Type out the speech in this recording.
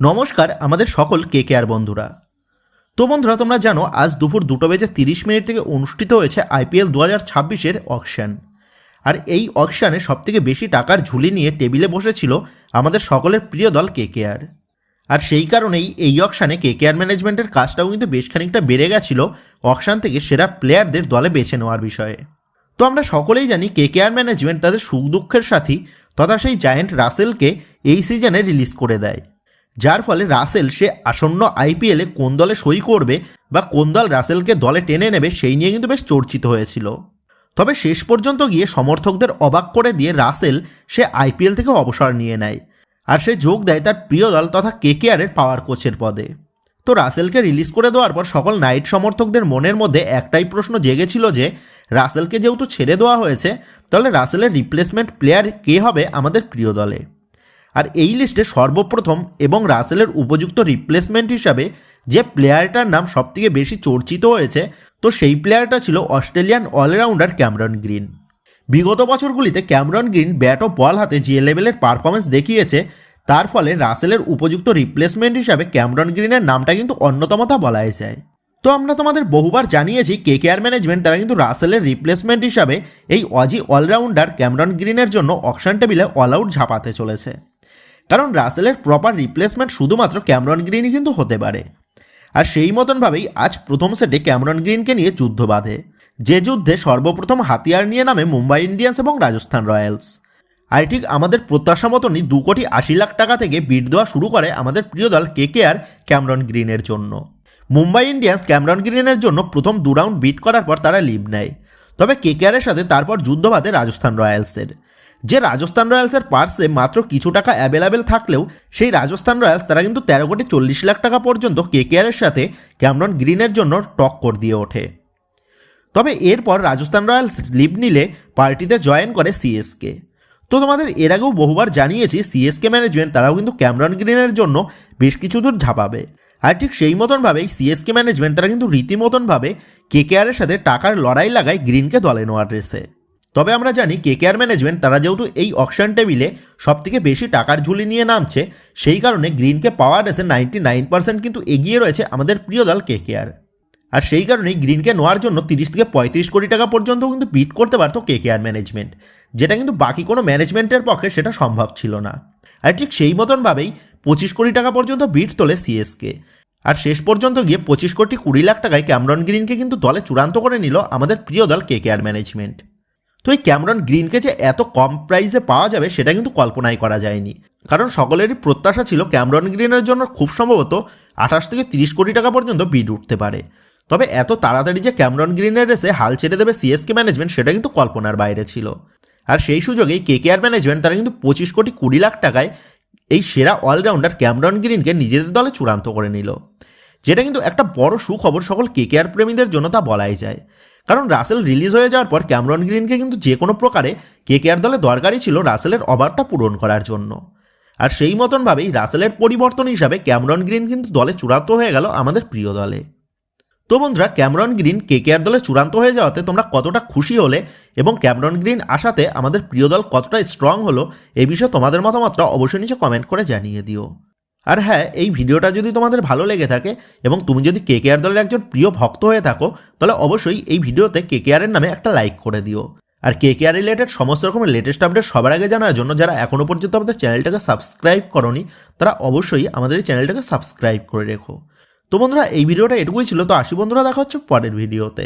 নমস্কার আমাদের সকল কেকেআর বন্ধুরা। তো বন্ধুরা, তোমরা জানো আজ দুপুর 2:30 থেকে অনুষ্ঠিত হয়েছে আইপিএল 2026-এর অকশন। আর এই অকশানে সবথেকে বেশি টাকার ঝুলি নিয়ে টেবিলে বসেছিল আমাদের সকলের প্রিয় দল কেকেআর। আর সেই কারণেই এই অকশানে কেকেআর ম্যানেজমেন্টের কাজটাও কিন্তু বেশ খানিকটা বেড়ে গেছিল অকশান থেকে সেরা প্লেয়ারদের দলে বেছে নেওয়ার বিষয়ে। তো আমরা সকলেই জানি কেকেআর ম্যানেজমেন্ট তাদের সুখ দুঃখের সাথী তথা সেই জায়ান্ট রাসেলকে এই সিজনে রিলিজ করে দেয়, যার ফলে রাসেল সে আসন্ন আইপিএলে কোন দলে সই করবে বা কোন দল রাসেলকে দলে টেনে নেবে সেই নিয়ে কিন্তু বেশ চর্চিত হয়েছিল। তবে শেষ পর্যন্ত গিয়ে সমর্থকদের অবাক করে দিয়ে রাসেল সে আইপিএল থেকে অবসর নিয়ে নেয় আর সে যোগ দেয় তার প্রিয় দল তথা কেকেআরের পাওয়ার কোচের পদে। তো রাসেলকে রিলিজ করে দেওয়ার পর সকল নাইট সমর্থকদের মনের মধ্যে একটাই প্রশ্ন জেগেছিল যে রাসেলকে যেহেতু ছেড়ে দেওয়া হয়েছে তাহলে রাসেলের রিপ্লেসমেন্ট প্লেয়ার কে হবে আমাদের প্রিয় দলে। আর এই লিস্টে সর্বপ্রথম এবং রাসেলের উপযুক্ত রিপ্লেসমেন্ট হিসাবে যে প্লেয়ারটার নাম সবথেকে বেশি চর্চিত হয়েছে তো সেই প্লেয়ারটা ছিল অস্ট্রেলিয়ান অলরাউন্ডার ক্যামেরন গ্রিন। বিগত বছরগুলিতে ক্যামেরন গ্রিন ব্যাট ও বল হাতে যে লেভেলের পারফরমেন্স দেখিয়েছে তার ফলে রাসেলের উপযুক্ত রিপ্লেসমেন্ট হিসাবে ক্যামেরন গ্রিনের নামটা কিন্তু অন্যতমতা বলাই যায়। তো আমরা তোমাদের বহুবার জানিয়েছি কেকেআর ম্যানেজমেন্ট তারা কিন্তু রাসেলের রিপ্লেসমেন্ট হিসাবে এই অজি অলরাউন্ডার ক্যামেরন গ্রিনের জন্য অকশন টেবিলে অল আউট ঝাঁপাতে চলেছে, কারণ রাসেলের প্রপার রিপ্লেসমেন্ট শুধুমাত্র ক্যামেরন গ্রিনই কিন্তু হতে পারে। আর সেই মতনভাবেই আজ প্রথম সেটে ক্যামেরন গ্রিনকে নিয়ে যুদ্ধ বাঁধে, যে যুদ্ধে সর্বপ্রথম হাতিয়ার নিয়ে নামে মুম্বাই ইন্ডিয়ান্স এবং রাজস্থান রয়্যালস। আর ঠিক আমাদের প্রত্যাশা মতনই 2,80,00,000 টাকা থেকে বিড দেওয়া শুরু করে আমাদের প্রিয় দল কেকেআর ক্যামেরন গ্রিনের জন্য। মুম্বাই ইন্ডিয়ান্স ক্যামেরন গ্রিনের জন্য প্রথম 2 রাউন্ড বিট করার পর তারা লিড নেয়, তবে কেকেআরের সাথে তারপর যুদ্ধ বাঁধে রাজস্থান রয়্যালসের। যে রাজস্থান রয়্যালসের পার্সে মাত্র কিছু টাকা অ্যাভেলেবেল থাকলেও সেই রাজস্থান রয়্যালস তারা কিন্তু 13,40,00,000 টাকা পর্যন্ত কেকেআরের সাথে ক্যামেরন গ্রিনের জন্য টক্কর দিয়ে ওঠে। তবে এরপর রাজস্থান রয়্যালস লিভ নিলে পার্টিতে জয়েন করে সিএসকে। তো তোমাদের এর আগেও বহুবার জানিয়েছি সিএসকে ম্যানেজমেন্ট তারাও কিন্তু ক্যামেরন গ্রিনের জন্য বেশ কিছু দূর ঝাঁপাবে। আর ঠিক সেই মতনভাবেই সিএসকে ম্যানেজমেন্ট তারা কিন্তু রীতিমতনভাবে কেকেআরের সাথে টাকার লড়াই লাগায় গ্রিনকে দলে নেওয়ার রেসে। তবে আমরা জানি কেকেআর ম্যানেজমেন্ট তারা যেহেতু এই অকশন টেবিলে সবথেকে বেশি টাকার ঝুলি নিয়ে নামছে সেই কারণে গ্রিনকে পাওয়ার রেসে 99% কিন্তু এগিয়ে রয়েছে আমাদের প্রিয় দল কেকেআর। আর সেই কারণেই গ্রিনকে নেওয়ার জন্য 30 থেকে 35 কোটি টাকা পর্যন্ত কিন্তু বিট করতে পারতো কেকেআর ম্যানেজমেন্ট, যেটা কিন্তু বাকি কোনো ম্যানেজমেন্টের পক্ষে সেটা সম্ভব ছিল না। আর ঠিক সেই মতনভাবেই 25 কোটি টাকা পর্যন্ত বিট তোলে সিএসকে। আর শেষ পর্যন্ত গিয়ে 25,20,00,000 টাকায় ক্যামেরন গ্রিনকে কিন্তু দলে চূড়ান্ত করে নিল আমাদের প্রিয় দল কেকেআর ম্যানেজমেন্ট। তো এই ক্যামেরন গ্রিনকে যে এত কম প্রাইসে পাওয়া যাবে সেটা কিন্তু কল্পনাই করা যায়নি, কারণ সকলেরই প্রত্যাশা ছিল ক্যামেরন গ্রিনের জন্য খুব সম্ভবত 28 থেকে 30 কোটি টাকা পর্যন্ত বিড উঠতে পারে। তবে এত তাড়াতাড়ি যে ক্যামেরন গ্রিনের রেসে হাল ছেড়ে দেবে সিএসকে ম্যানেজমেন্ট সেটা কিন্তু কল্পনার বাইরে ছিল। আর সেই সুযোগেই কেকেআর ম্যানেজমেন্ট তারা কিন্তু 25,20,00,000 টাকায় এই সেরা অলরাউন্ডার ক্যামেরন গ্রিনকে নিজেদের দলে চূড়ান্ত করে নিল, যেটা কিন্তু একটা বড় সুখবর সকল কেকেআর প্রেমীদের জন্য তা বলাই যায়। কারণ রাসেল রিলিজ হয়ে যাওয়ার পর ক্যামেরন গ্রিনকে কিন্তু যে কোনো প্রকারে কেকেআর দলে দরকারই ছিল রাসেলের অভাবটা পূরণ করার জন্য। আর সেই মতনভাবেই রাসেলের পরিবর্তন হিসাবে ক্যামেরন গ্রিন কিন্তু দলে চূড়ান্ত হয়ে গেল আমাদের প্রিয় দলে। তো বন্ধুরা, ক্যামেরন গ্রিন কেকেআর দলে চূড়ান্ত হয়ে যাওয়াতে তোমরা কতটা খুশি হলে এবং ক্যামেরন গ্রিন আসাতে আমাদের প্রিয় দল কতটা স্ট্রং হলো এই বিষয়ে তোমাদের মতামতটা অবশ্যই নিচে কমেন্ট করে জানিয়ে দিও। আর হ্যাঁ, এই ভিডিওটা যদি তোমাদের ভালো লেগে থাকে এবং তুমি যদি কেকেআর দলের একজন প্রিয় ভক্ত হয়ে থাকো তাহলে অবশ্যই এই ভিডিওতে কেকেআরের নামে একটা লাইক করে দিও। আর কেকেআর রিলেটেড সমস্ত রকমের লেটেস্ট আপডেট সবার আগে জানার জন্য যারা এখনও পর্যন্ত আমাদের চ্যানেলটাকে সাবস্ক্রাইব করোনি তারা অবশ্যই আমাদের এই চ্যানেলটাকে সাবস্ক্রাইব করে রেখো। তো বন্ধুরা, এই ভিডিওটা এটুকুই ছিল। তো আসি বন্ধুরা, দেখা হচ্ছে পরের ভিডিওতে।